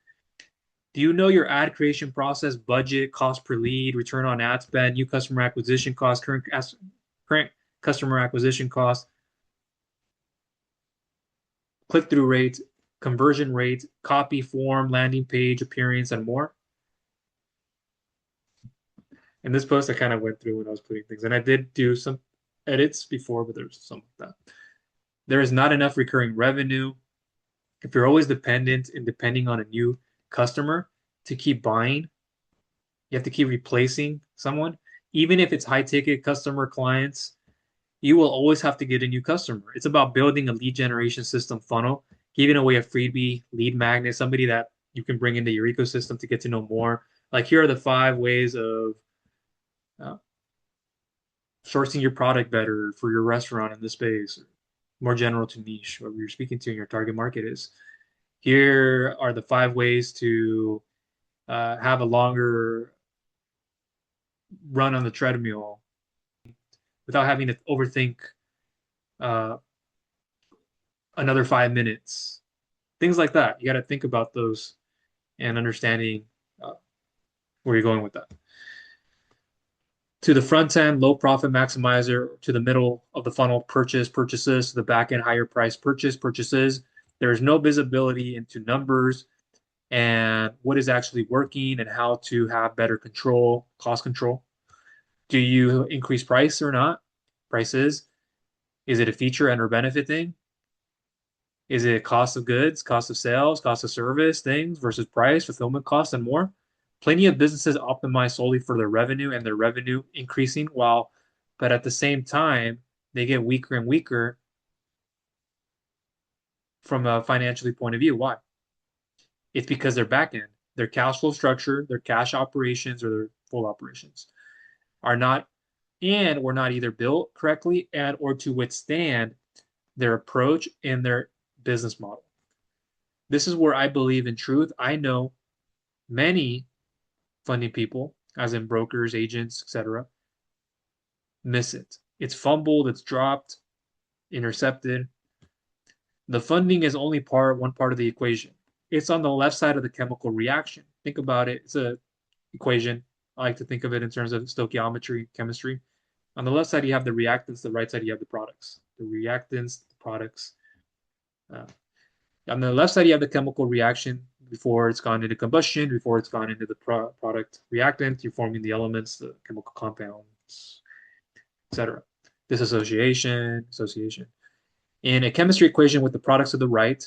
A: Do you know your ad creation process, budget, cost per lead, return on ad spend, new customer acquisition cost, current customer acquisition cost, click-through rate, conversion rate, copy, form, landing page, appearance, and more? In this post, I kind of went through when I was putting things, and I did do some edits before, but there's some of that. There is not enough recurring revenue. If you're always dependent and depending on a new customer to keep buying, you have to keep replacing someone. Even if it's high ticket customer clients, you will always have to get a new customer. It's about building a lead generation system funnel, giving away a freebie lead magnet, somebody that you can bring into your ecosystem to get to know more. Like, here are the 5 ways of uh, sourcing your product better for your restaurant in this space, more general to niche, whoever you're speaking to in your target market is. Here are the 5 ways to have a longer run on the treadmill without having to overthink uh, another 5 minutes. Things like that. You got to think about those and understanding uh, where you're going with that. To the front end, low profit maximizer. To the middle of the funnel, purchases. To the back end, higher price purchases. There is no visibility into numbers and what is actually working and how to have better control, cost control. Do you increase price or not? Prices. Is it a feature and or benefit thing? Is it cost of goods, cost of sales, cost of service things versus price, fulfillment costs, and more? Plenty of businesses optimize solely for their revenue and their revenue increasing but at the same time, they get weaker and weaker from a financially point of view. Why? It's because their back end, their cash flow structure, their cash operations or their full operations are not, and were not either built correctly and or to withstand their approach and their business model. This is where I believe in truth. I know many funding people, as in brokers, agents, etc., miss it. It's fumbled, it's dropped, intercepted. The funding is only one part of the equation. It's on the left side of the chemical reaction. Think about it. It's a equation. I like to think of it in terms of stoichiometry, chemistry. On the left side, you have the reactants. The right side, you have the products. The reactants, the products. Uh, on the left side, you have the chemical reaction before it's gone into combustion, before it's gone into the product reactant. You're forming the elements, the chemical compounds, etc. Dissociation, association. In a chemistry equation with the products to the right,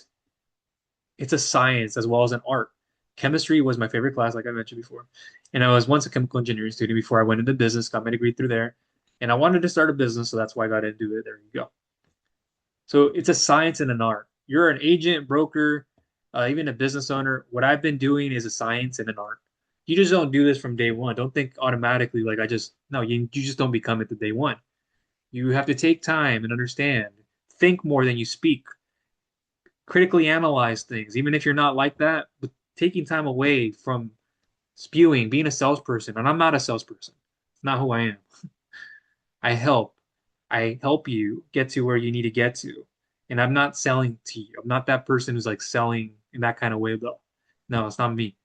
A: it's a science as well as an art. Chemistry was my favorite class, like I mentioned before. And I was once a chemical engineering student before I went into business, got my degree through there. And I wanted to start a business, so that's why I got into it. There you go. So it's a science and an art. You're an agent, broker, even a business owner. What I've been doing is a science and an art. You just don't do this from day one. Don't think automatically like I just, no, you just don't become it the day one. You have to take time and understand, think more than you speak, critically analyze things, even if you're not like that, but taking time away from spewing, being a salesperson. And I'm not a salesperson. It's not who I am. I help. I help you get to where you need to get to. And I'm not selling to you. I'm not that person who's like selling in that kind of way, though. No, it's not me.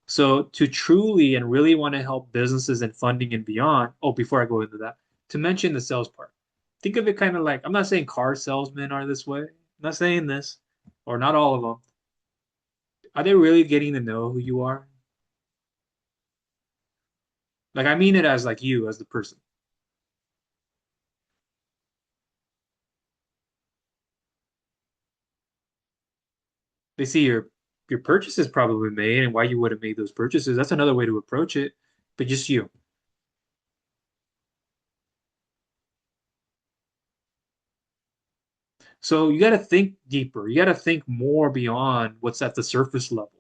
A: So to truly and really want to help businesses and funding and beyond, oh, before I go into that, to mention the sales part, think of it kind of like I'm not saying car salesmen are this way. I'm not saying this, or not all of them. Are they really getting to know who you are? Like I mean it as like you as the person. They see your purchases probably made and why you would have made those purchases. That's another way to approach it, but just you. So you got to think deeper. You got to think more beyond what's at the surface level.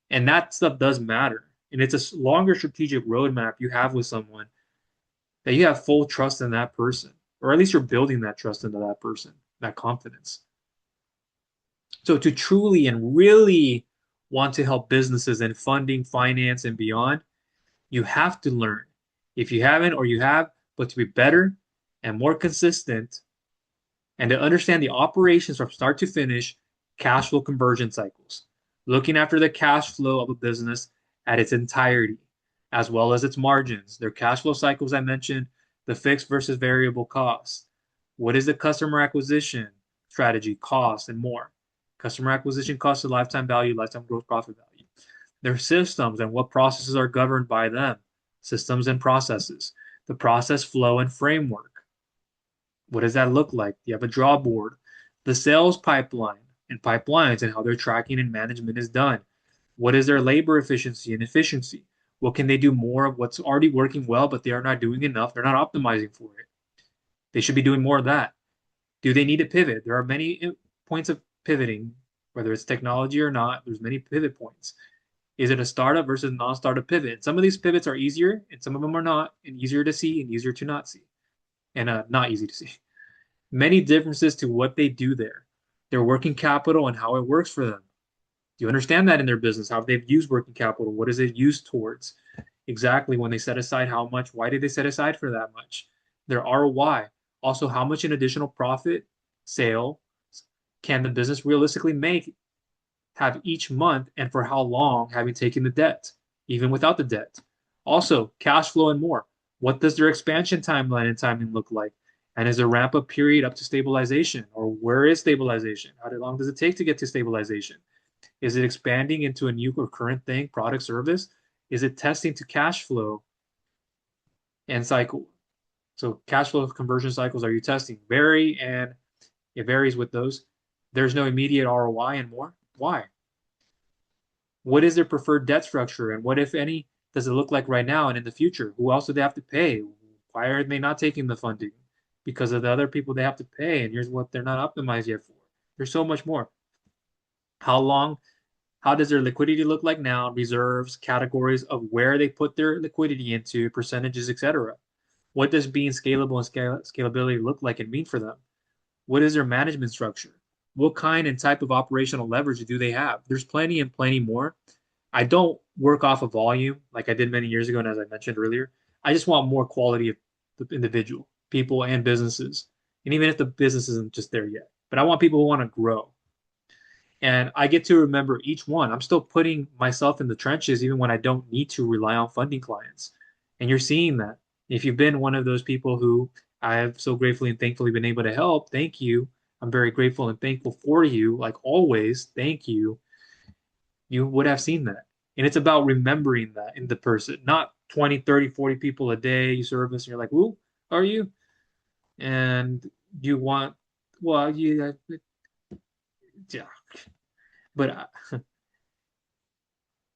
A: And that stuff does matter. And it's a longer strategic roadmap you have with someone that you have full trust in that person, or at least you're building that trust into that person, that confidence. So to truly and really want to help businesses in funding, finance, and beyond, you have to learn. If you haven't or you have, but to be better and more consistent and to understand the operations from start to finish, cash flow conversion cycles, looking after the cash flow of a business at its entirety, as well as its margins, their cash flow cycles I mentioned, the fixed versus variable costs. What is the customer acquisition strategy, cost, and more? Customer acquisition cost to lifetime value, lifetime gross profit value. Their systems and what processes are governed by them, systems and processes, the process flow and framework. What does that look like? You have a draw board, the sales pipeline and pipelines and how their tracking and management is done. What is their labor efficiency and efficiency? What can they do more of what's already working well, but they are not doing enough? They're not optimizing for it. They should be doing more of that. Do they need to pivot? There are many points of pivoting, whether it's technology or not. There's many pivot points. Is it a startup versus non-startup pivot? Some of these pivots are easier, and some of them are not, and easier to see and easier to not see, and not easy to see. Many differences to what they do there, their working capital and how it works for them. Do you understand that in their business? How they've used working capital? What is it used towards? Exactly when they set aside how much? Why did they set aside for that much? Their ROI. Also, how much in additional profit, sale, can the business realistically make have each month and for how long having taken the debt, even without the debt. Also, cash flow and more. What does their expansion timeline and timing look like? And is a ramp up period up to stabilization? Or where is stabilization? How long does it take to get to stabilization? Is it expanding into a new or current thing, product, service? Is it testing to cash flow and cycle? So cash flow conversion cycles are you testing? Vary and it varies with those. There's no immediate ROI and more. Why? What is their preferred debt structure? And what, if any, does it look like right now and in the future? Who else do they have to pay? Why are they not taking the funding? Because of the other people they have to pay. And here's what they're not optimized yet for. There's so much more. How long? How does their liquidity look like now? Reserves, categories of where they put their liquidity into, percentages, etc. What does being scalable and scalability look like and mean for them? What is their management structure? What kind and type of operational leverage do they have? There's plenty and plenty more. I don't work off of volume like I did many years ago, and as I mentioned earlier, I just want more quality of the individual, people, and businesses. And even if the business isn't just there yet, but I want people who want to grow. And I get to remember each one. I'm still putting myself in the trenches even when I don't need to rely on funding clients. And you're seeing that. If you've been one of those people who I have so gratefully and thankfully been able to help, thank you. I'm very grateful and thankful for you. Like always, thank you. You would have seen that. And it's about remembering that in the person, not 20, 30, 40 people a day you service and you're like, who are you? And you want, well, yeah, but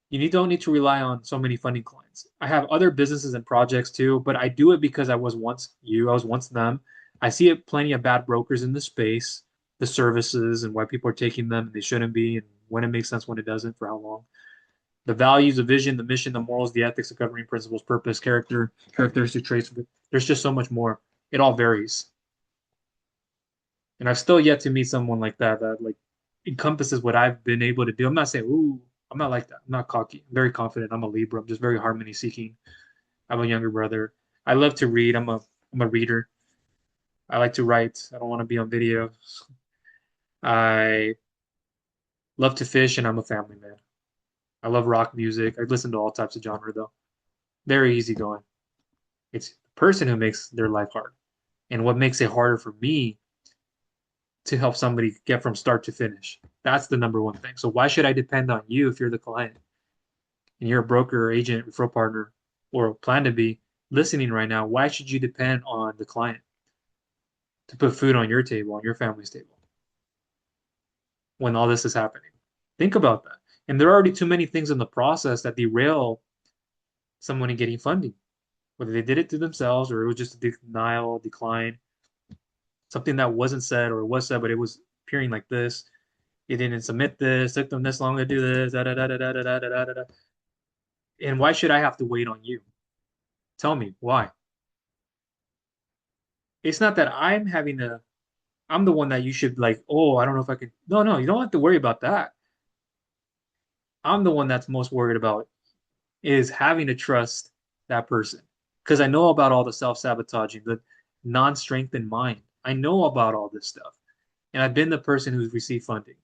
A: you don't need to rely on so many funding clients. I have other businesses and projects too, but I do it because I was once you, I was once them. I see it plenty of bad brokers in the space, the services and why people are taking them and they shouldn't be, and when it makes sense, when it doesn't, for how long. The values, the vision, the mission, the morals, the ethics, the governing principles, purpose, character, characteristic traits. There's just so much more. It all varies. And I've still yet to meet someone like that that like encompasses what I've been able to do. I'm not saying, ooh, I'm not like that. I'm not cocky. I'm very confident. I'm a Libra. I'm just very harmony seeking. I have a younger brother. I love to read. I'm a reader. I like to write. I don't want to be on video. I love to fish and I'm a family man. I love rock music. I listen to all types of genre though. Very easygoing. It's the person who makes their life hard. And what makes it harder for me to help somebody get from start to finish. That's the number one thing. So why should I depend on you if you're the client and you're a broker or agent, referral partner, or plan to be listening right now? Why should you depend on the client to put food on your table, on your family's table when all this is happening? Think about that. And there are already too many things in the process that derail someone in getting funding, whether they did it to themselves or it was just a denial, decline, something that wasn't said or was said, but it was appearing like this. You didn't submit this, took them this long to do this, da da da da da da da da da da. And why should I have to wait on you? Tell me why. It's not that I'm the one that you should like, oh, I don't know if I could. No, no, you don't have to worry about that. I'm the one that's most worried about is having to trust that person. Because I know about all the self-sabotaging, the non-strength in mind. I know about all this stuff. And I've been the person who's received funding.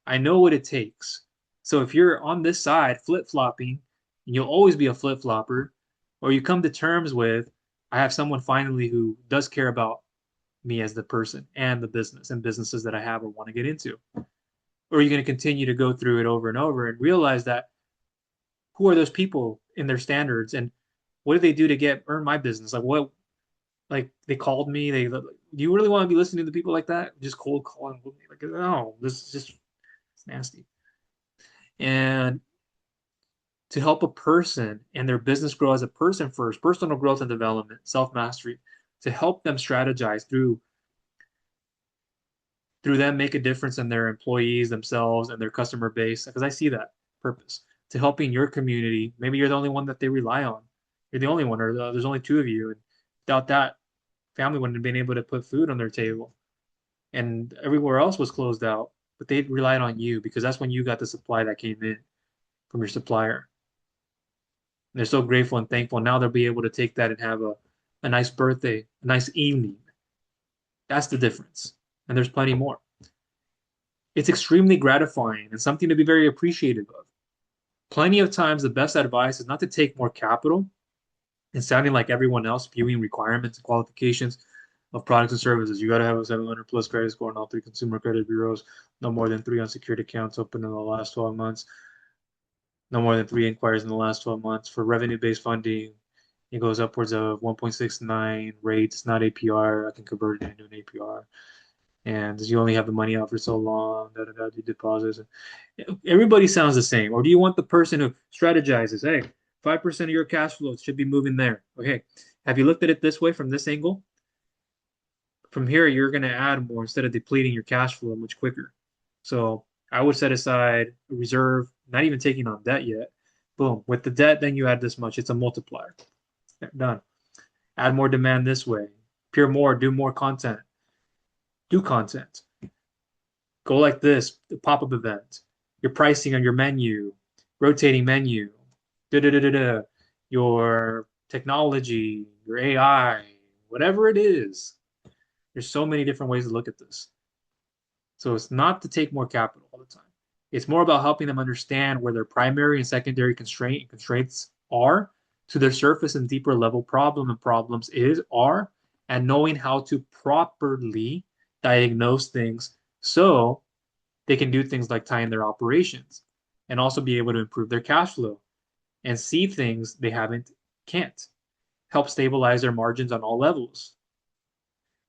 A: I know what it takes. So if you're on this side flip-flopping, and you'll always be a flip-flopper, or you come to terms with, I have someone finally who does care about me as the person and the business and businesses that I have or want to get into. Or are you going to continue to go through it over and over and realize that who are those people in their standards and what do they do to get earn my business? Like what like they called me, do you really want to be listening to people like that? Just cold calling like no, this is just it's nasty. And to help a person and their business grow as a person first, personal growth and development, self-mastery, to help them strategize through them make a difference in their employees themselves and their customer base because I see that purpose to helping your community. Maybe you're the only one that they rely on. You're the only one, or there's only two of you, and without that, family wouldn't have been able to put food on their table, and everywhere else was closed out. But they relied on you because that's when you got the supply that came in from your supplier. And they're so grateful and thankful. Now they'll be able to take that and have a nice birthday, a nice evening. That's the difference. And there's plenty more. It's extremely gratifying and something to be very appreciative of. Plenty of times, the best advice is not to take more capital and sounding like everyone else, viewing requirements and qualifications of products and services. You got to have a 700 plus credit score in all three consumer credit bureaus, no more than three unsecured accounts open in the last 12 months, no more than three inquiries in the last 12 months. For revenue based funding, it goes upwards of 1.69 rates, not APR. I can convert it into an APR. And you only have the money out for so long, da da da, do deposits. Everybody sounds the same. Or do you want the person who strategizes, hey, 5% of your cash flows should be moving there? Okay, have you looked at it this way from this angle? From here, you're going to add more instead of depleting your cash flow much quicker. So I would set aside a reserve, not even taking on debt yet. Boom. With the debt, then you add this much. It's a multiplier. Done. Add more demand this way. Appear more, do more content. Do content. Go like this, the pop-up event, your pricing on your menu, rotating menu, da da da da da, your technology, your AI, whatever it is. There's so many different ways to look at this. So it's not to take more capital all the time. It's more about helping them understand where their primary and secondary constraints are to their surface and deeper level problems are, and knowing how to properly diagnose things so they can do things like tie in their operations and also be able to improve their cash flow and see things they haven't can't. Help stabilize their margins on all levels.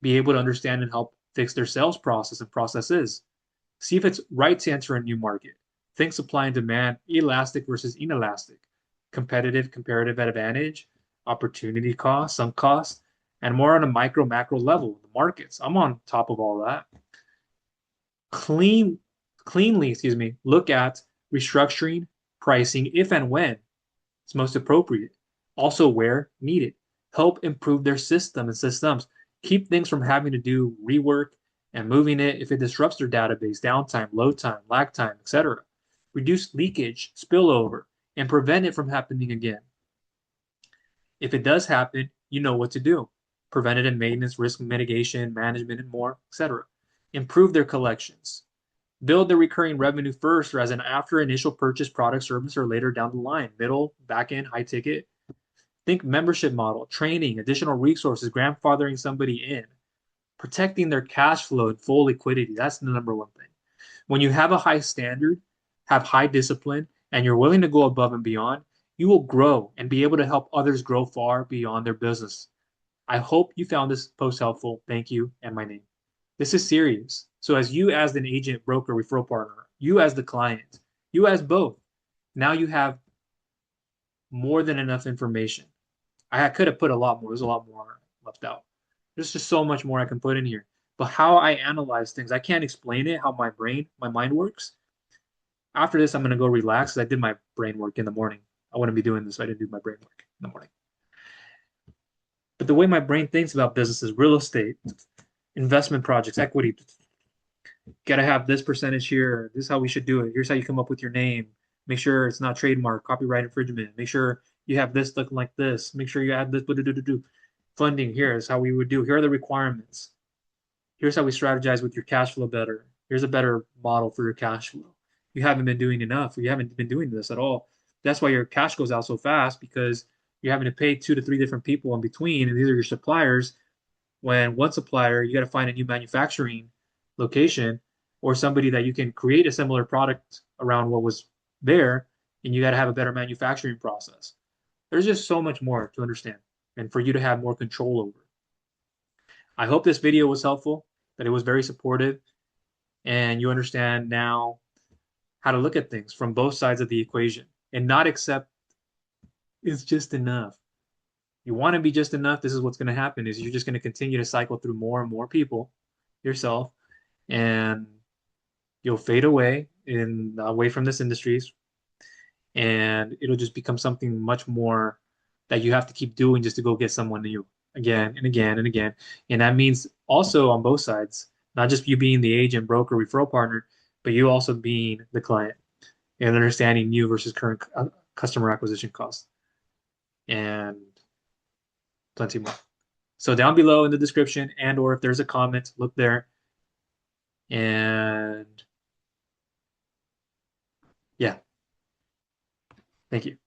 A: Be able to understand and help fix their sales process and processes. See if it's right to enter a new market. Think supply and demand, elastic versus inelastic, competitive, comparative advantage, opportunity cost, sunk cost, and more on a micro macro level, the markets. I'm on top of all that. Clean, cleanly, look at restructuring, pricing, if and when it's most appropriate. Also where needed. Help improve their system and systems. Keep things from having to do rework and moving it if it disrupts their database, downtime, load time, lag time, etc. Reduce leakage, spillover, and prevent it from happening again. If it does happen, you know what to do. Preventative maintenance, risk mitigation, management, and more, etc. Improve their collections. Build the recurring revenue first or as an after initial purchase product, service, or later down the line. Middle, back end, high ticket. Think membership model, training, additional resources, grandfathering somebody in, protecting their cash flow and full liquidity. That's the number one thing. When you have a high standard, have high discipline, and you're willing to go above and beyond, you will grow and be able to help others grow far beyond their business. I hope you found this post helpful. Thank you, and my name. This is serious. So as you as an agent, broker, referral partner, you as the client, you as both, now you have more than enough information. I could have put a lot more. There's a lot more left out. There's just so much more I can put in here. But how I analyze things, I can't explain it, how my mind works. After this, I'm going to go relax because I did my brain work in the morning. I wouldn't be doing this if I didn't do my brain work in the morning. But the way my brain thinks about businesses, real estate, investment projects, equity, got to have this percentage here. This is how we should do it. Here's how you come up with your name. Make sure it's not trademark, copyright infringement. Make sure you have this looking like this. Make sure you add this. Funding here is how we would do. Here are the requirements. Here's how we strategize with your cash flow better. Here's a better model for your cash flow. You haven't been doing enough. You haven't been doing this at all. That's why your cash goes out so fast because you're having to pay 2 to 3 different people in between, and these are your suppliers. When one supplier, you got to find a new manufacturing location or somebody that you can create a similar product around what was there, and you got to have a better manufacturing process. There's just so much more to understand and for you to have more control over. I hope this video was helpful, that it was very supportive, and you understand now how to look at things from both sides of the equation and not accept it's just enough. You want to be just enough, this is what's going to happen is you're just going to continue to cycle through more and more people yourself, and you'll fade away from this industries, and it'll just become something much more that you have to keep doing just to go get someone new again and again and again. And that means also on both sides, not just you being the agent, broker, referral partner, but you also being the client and understanding new versus current customer acquisition costs and plenty more. So down below in the description and or if there's a comment, look there. And yeah, thank you.